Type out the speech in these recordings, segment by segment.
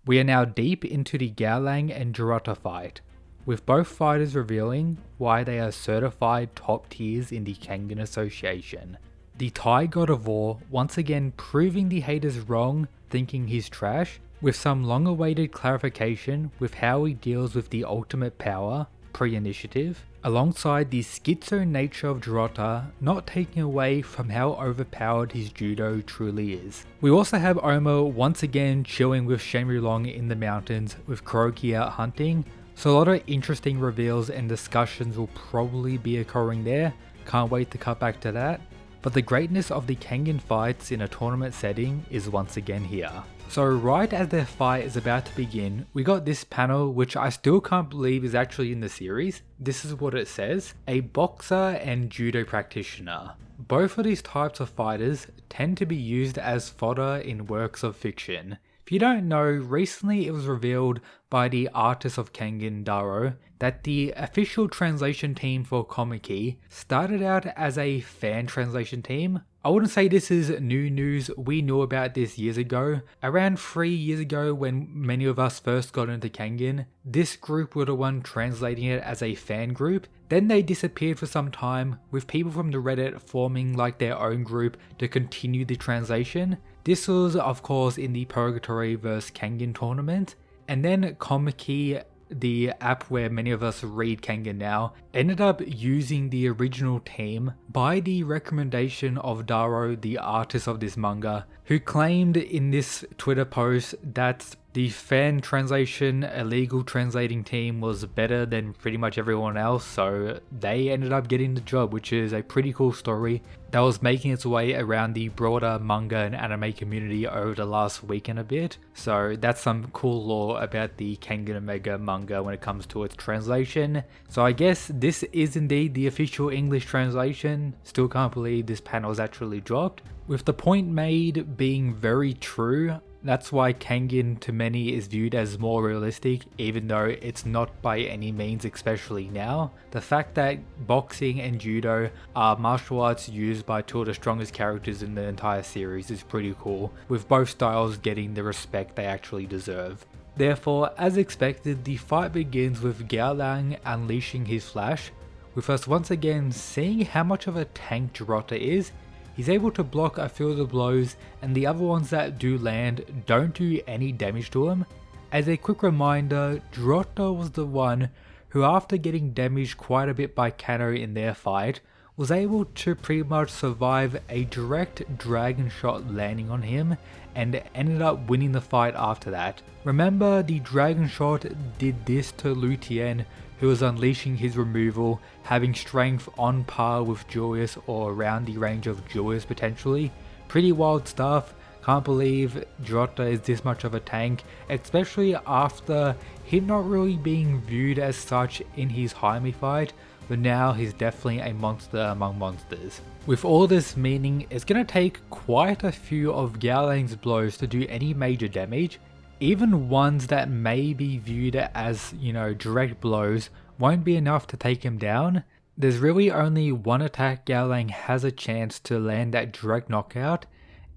We are now deep into the GAOLANG and Jurota fight, with both fighters revealing why they are certified top tiers in the Kengan Association. The Thai God of War once again proving the haters wrong, thinking he's trash, with some long awaited clarification with how he deals with the ultimate power, pre-initiative, alongside the schizo nature of Jurota not taking away from how overpowered his judo truly is. We also have Omo once again chilling with Shenryu in the mountains with Kuroki out hunting, so a lot of interesting reveals and discussions will probably be occurring there, can't wait to cut back to that. But the greatness of the Kengan fights in a tournament setting is once again here. So right as their fight is about to begin, we got this panel which I still can't believe is actually in the series. This is what it says: a boxer and judo practitioner. Both of these types of fighters tend to be used as fodder in works of fiction. If you don't know, recently it was revealed by the artist of Kengan, Daro, that the official translation team for Komiki started out as a fan translation team. I wouldn't say this is new news, we knew about this years ago. Around 3 years ago when many of us first got into Kengan, this group were the one translating it as a fan group. Then they disappeared for some time, with people from the Reddit forming like their own group to continue the translation. This was of course in the Purgatory vs Kengan tournament, and then Komiki, the app where many of us read Kengan now, ended up using the original team by the recommendation of Daro, the artist of this manga, who claimed in this Twitter post that the fan translation illegal translating team was better than pretty much everyone else, so they ended up getting the job, which is a pretty cool story that was making its way around the broader manga and anime community over the last week and a bit. So that's some cool lore about the Kengan Omega manga when it comes to its translation. So I guess this is indeed the official English translation. Still can't believe this panel is actually dropped. With the point made being very true, that's why Kengan to many is viewed as more realistic, even though it's not by any means, especially now. The fact that boxing and judo are martial arts used by two of the strongest characters in the entire series is pretty cool, with both styles getting the respect they actually deserve. Therefore, as expected, the fight begins with GAOLANG unleashing his flash, with us once again seeing how much of a tank Jurota is. He's able to block a few of the blows, and the other ones that do land don't do any damage to him. As a quick reminder, Jurota was the one who, after getting damaged quite a bit by Kano in their fight, was able to pretty much survive a direct dragon shot landing on him and ended up winning the fight after that. Remember, the dragon shot did this to Lu Tien, who was unleashing his removal, having strength on par with Julius or around the range of Julius potentially. Pretty wild stuff. Can't believe Jurota is this much of a tank, especially after him not really being viewed as such in his Jaime fight, but now he's definitely a monster among monsters. With all this meaning, it's going to take quite a few of GAOLANG's blows to do any major damage. Even ones that may be viewed as, direct blows won't be enough to take him down. There's really only one attack GAOLANG has a chance to land that direct knockout,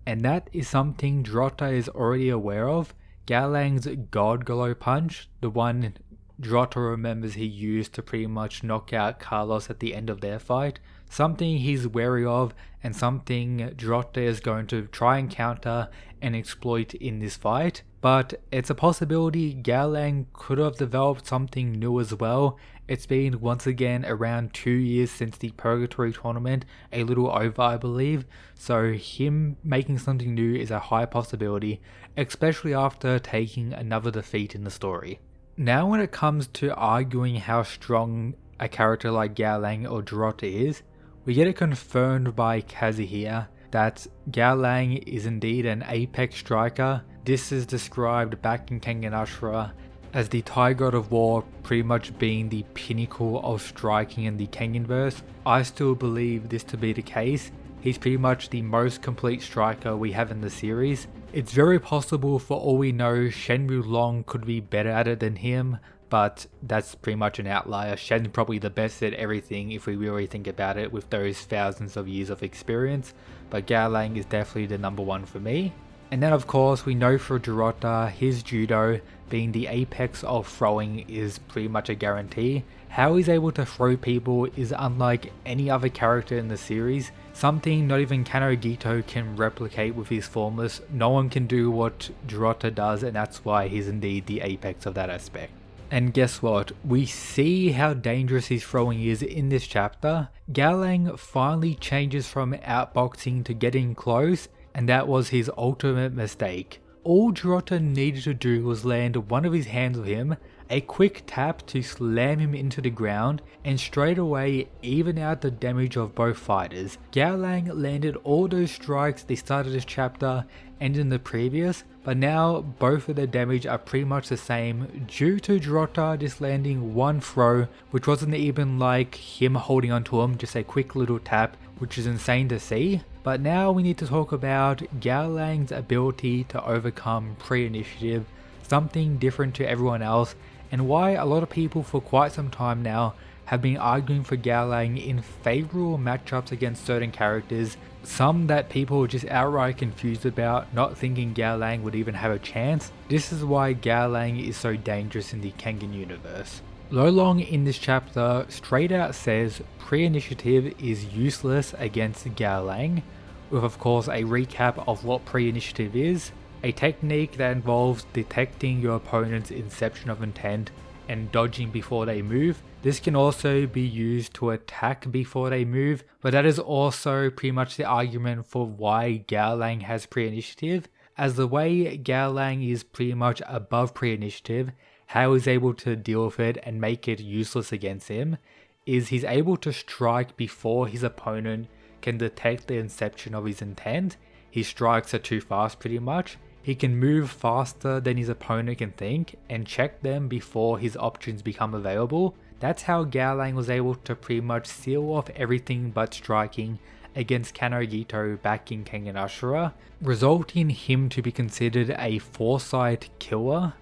and that is something Jurota is already aware of. GAOLANG's God Glow Punch, the one Jurota remembers he used to pretty much knock out Carlos at the end of their fight. Something he's wary of, and something Jurota is going to try and counter and exploit in this fight. But it's a possibility GAOLANG could have developed something new as well. It's been once again around 2 years since the Purgatory tournament, a little over I believe, so him making something new is a high possibility, especially after taking another defeat in the story. Now when it comes to arguing how strong a character like GAOLANG or Jurota is, we get it confirmed by Kazuhia that GAOLANG is indeed an apex striker. This is described back in Kengan Ashura as the Thai God of War pretty much being the pinnacle of striking in the Kenganverse. I still believe this to be the case. He's pretty much the most complete striker we have in the series. It's very possible, for all we know, Shenryu could be better at it than him, but that's pretty much an outlier. Shen's probably the best at everything if we really think about it with those thousands of years of experience, but GAOLANG is definitely the number one for me. And then of course we know for Jurota, his judo being the apex of throwing is pretty much a guarantee. How he's able to throw people is unlike any other character in the series, something not even Kanagito can replicate with his formless. No one can do what Jurota does, and that's why he's indeed the apex of that aspect. And guess what? We see how dangerous his throwing is in this chapter. GAOLANG finally changes from outboxing to getting close, and that was his ultimate mistake. All Jurota needed to do was land one of his hands on him, a quick tap to slam him into the ground, and straight away even out the damage of both fighters. GAOLANG landed all those strikes they started this chapter and in the previous, but now both of their damage are pretty much the same due to Jurota just landing one throw, which wasn't even like him holding onto him, just a quick little tap, which is insane to see. But now we need to talk about GAOLANG's ability to overcome pre-initiative, something different to everyone else, and why a lot of people for quite some time now have been arguing for GAOLANG in favorable matchups against certain characters, some that people were just outright confused about, not thinking GAOLANG would even have a chance. This is why GAOLANG is so dangerous in the Kengan universe. Lolong in this chapter straight out says pre-initiative is useless against GAOLANG, with of course a recap of what pre-initiative is, a technique that involves detecting your opponent's inception of intent and dodging before they move. This can also be used to attack before they move, but that is also pretty much the argument for why GAOLANG has pre-initiative, as the way GAOLANG is pretty much above pre-initiative, how he's able to deal with it and make it useless against him is he's able to strike before his opponent can detect the inception of his intent. His strikes are too fast pretty much. He can move faster than his opponent can think and check them before his options become available. That's how GAOLANG was able to pretty much seal off everything but striking against Kanagito back in Kengan Ashura, resulting in him to be considered a foresight killer.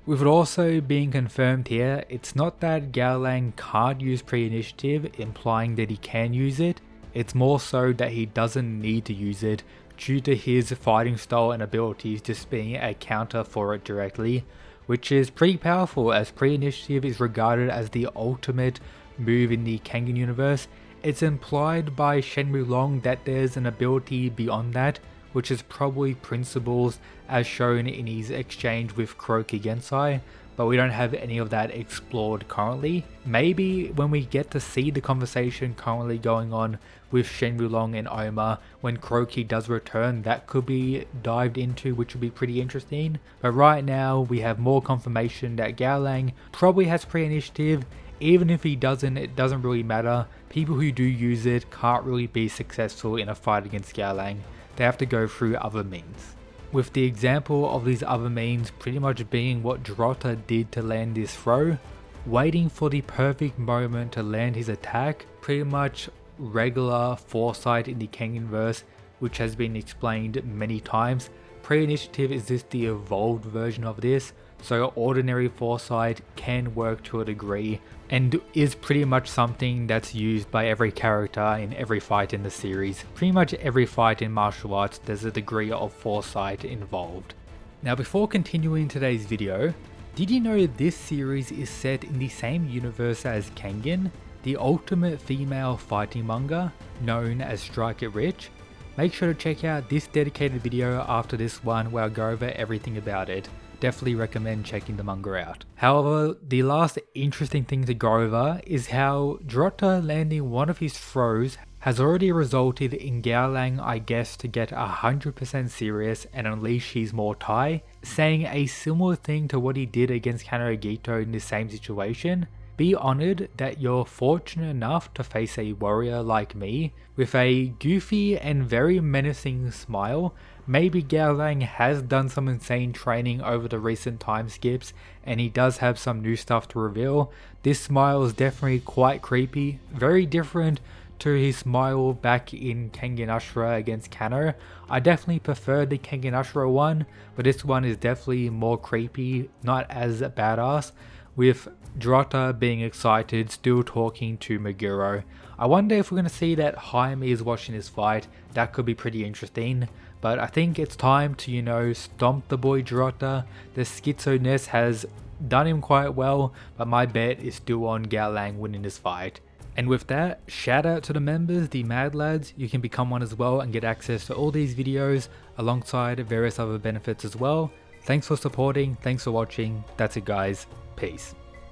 With it also being confirmed here, it's not that GAOLANG can't use pre-initiative, implying that he can use it. It's more so that he doesn't need to use it due to his fighting style and abilities just being a counter for it directly, which is pretty powerful as pre-initiative is regarded as the ultimate move in the Kengan universe. It's implied by Shenmue that there's an ability beyond that, which is probably principles as shown in his exchange with Kuroki Gensai, but we don't have any of that explored currently. Maybe when we get to see the conversation currently going on with Shenmue and Oma, when Kuroki does return, that could be dived into, which would be pretty interesting. But right now we have more confirmation that GAOLANG probably has pre-initiative. Even if he doesn't, it doesn't really matter. People who do use it can't really be successful in a fight against GAOLANG. They have to go through other means. With the example of these other means pretty much being what Jurota did to land this throw, waiting for the perfect moment to land his attack, pretty much regular foresight in the Kenganverse, which has been explained many times. Pre-initiative is just the evolved version of this, so ordinary foresight can work to a degree and is pretty much something that's used by every character in every fight in the series. Pretty much every fight in martial arts there's a degree of foresight involved. Now before continuing today's video, did you know this series is set in the same universe as Kengan, the ultimate female fighting manga known as Strike It Rich? Make sure to check out this dedicated video after this one where I go over everything about it. Definitely recommend checking the manga out. However, the last interesting thing to go over is how Jurota landing one of his throws has already resulted in GAOLANG, I guess, to get 100% serious and unleash his Mortai, saying a similar thing to what he did against Kanagito in the same situation. Be honored that you're fortunate enough to face a warrior like me with a goofy and very menacing smile. Maybe GAOLANG has done some insane training over the recent time skips and he does have some new stuff to reveal. This smile is definitely quite creepy, very different to his smile back in Kengan Ashura against Kano. I definitely prefer the Kengan Ashura one, but this one is definitely more creepy, not as badass, with Jurota being excited, still talking to Meguro. I wonder if we're going to see that Jaime is watching this fight. That could be pretty interesting. But I think it's time to, stomp the boy Jurota. The schizo-ness has done him quite well, but my bet is still on GAOLANG winning this fight. And with that, shout out to the members, the Mad Lads. You can become one as well and get access to all these videos alongside various other benefits as well. Thanks for supporting, thanks for watching. That's it guys, peace.